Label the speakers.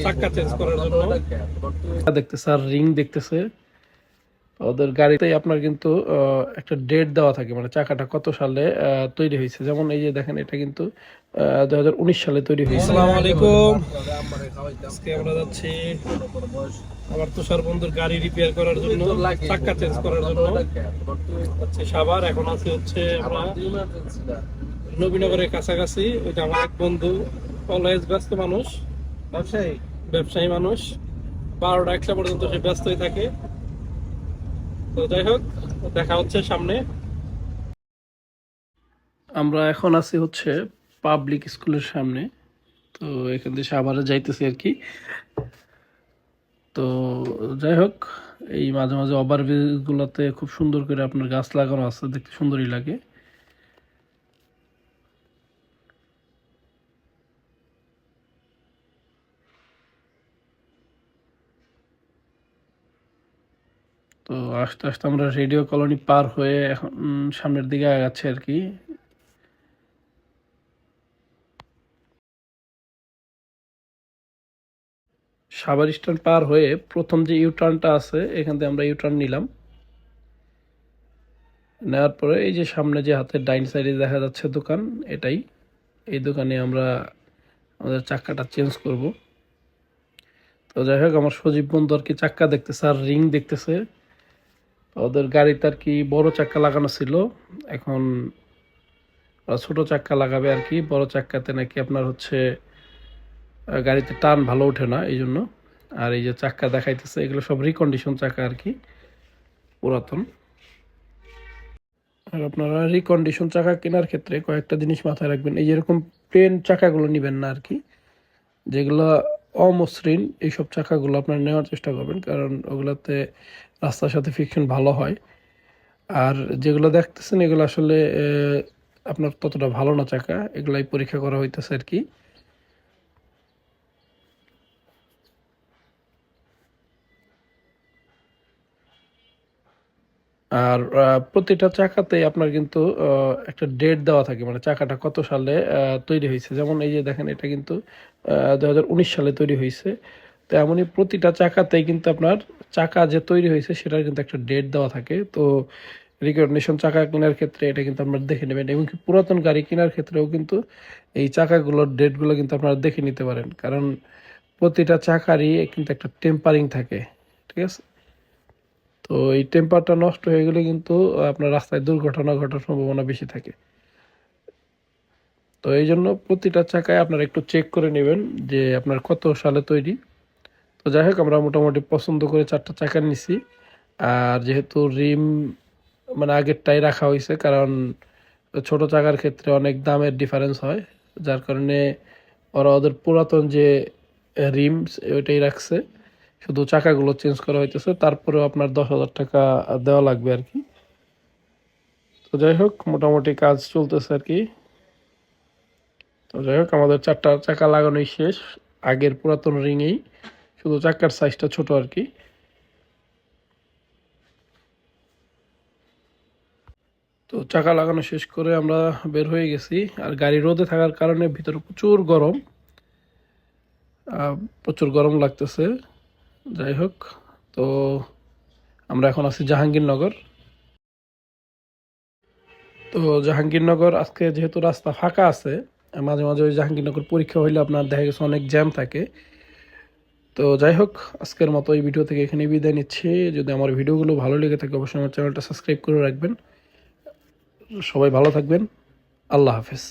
Speaker 1: চাকা চেঞ্জ করার জন্য দেখতেছে আর রিং দেখতেছে। ওদের গাড়িতে আপনার কিন্তু একটা ডেট দেওয়া থাকে, মানে চাকাটা কত সালে তৈরি হয়েছে। যেমন এই যে দেখেন, এটা কিন্তু 2019 সালে তৈরি হয়েছে। আসসালামু আলাইকুম, আজকে আমরা যাচ্ছি আমার তুষার বন্ধুর গাড়ি রিপেয়ার করার জন্য, চাকা চেঞ্জ করার জন্য যাচ্ছি সাভার। এখন আছে হচ্ছে আমরা নবীনগরের কাছাকাছি। ওইটা আমার এক বন্ধু, অলওয়েজ ব্যস্ত মানুষ, ব্যবসায়ী মানুষ, 12টা 1টা পর্যন্ত সে ব্যস্তই থাকে। তো যাই হোক, দেখা হচ্ছে সামনে। আমরা এখন আছি হচ্ছে পাবলিক স্কুলের সামনে। তো এখান থেকে সাভারে যাইতেছি আর কি। তো যাই হোক, এই মাঝে মাঝে ওভারব্রিজ গুলোতে খুব সুন্দর করে আপনার গাছ লাগানো আছে, দেখতে সুন্দরই লাগে। তো আস্তে আস্তে আমরা রেডিও কলোনি পার হয়ে এখন সামনের দিকে আগাচ্ছি আর কি। সাভার স্ট্যান্ড পার হয়ে প্রথম যে ইউটার্নটা আছে, এখান থেকে আমরা ইউটার্ন নিলাম। নেওয়ার পরে এই যে সামনে যে হাতের ডাইন সাইডে দেখা যাচ্ছে দোকান, এটাই এই দোকানে আমরা আমাদের চাক্কাটা চেঞ্জ করব। তো যাই হোক, আমার সজীব বন্ধু আর কি চাক্কা দেখতেছে আর রিং দেখতেছে। ওদের গাড়িতে আর কি বড় চাক্কা লাগানো ছিল, এখন ওরা ছোট চাক্কা লাগাবে আর কি। বড় চাক্কাতে নাকি আপনার হচ্ছে গাড়িতে টান ভালো ওঠে না, এই জন্য। আর এই যে চাক্কা দেখাইতেছে, এগুলো সব রিকন্ডিশন চাক্কা আর কি, পুরাতন। আর আপনারা রিকন্ডিশন চাকা কেনার ক্ষেত্রে কয়েকটা জিনিস মাথায় রাখবেন। এই যেরকম প্লেন চাকাগুলো নেবেন না আর কি, যেগুলো অমসৃণ, এইসব চাকাগুলো আপনার নেওয়ার চেষ্টা করবেন, কারণ ওগুলোতে রাস্তার সাথে ফ্রিকশন ভালো হয়। আর যেগুলো দেখতেছেন, এগুলো আসলে আপনার ততটা ভালো না চাকা, এগুলাই পরীক্ষা করা হইতেছে আর কি। আর প্রতিটা চাকাতে আপনার কিন্তু একটা ডেট দেওয়া থাকে, মানে চাকাটা কত সালে তৈরি হয়েছে। যেমন এই যে দেখেন, এটা কিন্তু 2019 সালে তৈরি হয়েছে। তো এমনই প্রতিটা চাকাতেই কিন্তু আপনার চাকা যে তৈরি হয়েছে সেটার কিন্তু একটা ডেট দেওয়া থাকে। তো রিকগনিশন চাকা কেনার ক্ষেত্রে এটা কিন্তু আপনারা দেখে নেবেন, এবং কি পুরাতন গাড়ি কেনার ক্ষেত্রেও কিন্তু এই চাকাগুলোর ডেটগুলো কিন্তু আপনারা দেখে নিতে পারেন, কারণ প্রতিটা চাকারই কিন্তু একটা টেম্পারিং থাকে, ঠিক আছে। তো এই টেম্পারটা নষ্ট হয়ে গেলে কিন্তু আপনার রাস্তায় দুর্ঘটনা ঘটার সম্ভাবনা বেশি থাকে। তো এই জন্য প্রতিটা চাকায় আপনারা একটু চেক করে নেবেন যে আপনার কত সালে তৈরি। তো যাই হোক, আমরা মোটামুটি পছন্দ করে 4টা চাকা নিছি। আর যেহেতু রিম মানে আগেরটাই রাখা হয়েছে, কারণ ছোট চাকার ক্ষেত্রে অনেক দামের ডিফারেন্স হয়, যার কারণে ওরা ওদের পুরাতন যে রিমস ওইটাই রাখছে, শুধু চাকাগুলো চেঞ্জ করা হইতেছে। তারপরেও আপনার 10,000 টাকা দেওয়া লাগবে আর কি। তো যাই হোক, মোটামুটি কাজ চলতেছে আর কি। তো যাই হোক, আমাদের 4টা চাকা লাগানোই শেষ, আগের পুরাতন রিংয়েই, শুধু চাকার সাইজটা ছোট আর কি। তো চাকা লাগানো শেষ করে আমরা বের হয়ে গেছি। আর গাড়ি রোদে থাকার কারণে ভিতরে প্রচুর গরম, প্রচুর গরম লাগতেছে। যাই হোক, তো আমরা এখন আছি জাহাঙ্গীরনগর। তো জাহাঙ্গীরনগর আজকে যেহেতু রাস্তা ফাঁকা আছে, মাঝে মাঝে ওই জাহাঙ্গীরনগর পরীক্ষা হইলে আপনার দেখা গেছে অনেক জ্যাম থাকে। তো যাই হোক, আজকের মতো এই ভিডিও থেকে এখানে বিদায় নিচ্ছি। যদি আমার ভিডিওগুলো ভালো লেগে থাকে, অবশ্যই আমার চ্যানেলটা সাবস্ক্রাইব করে রাখবেন। সবাই ভালো থাকবেন, আল্লাহ হাফেজ।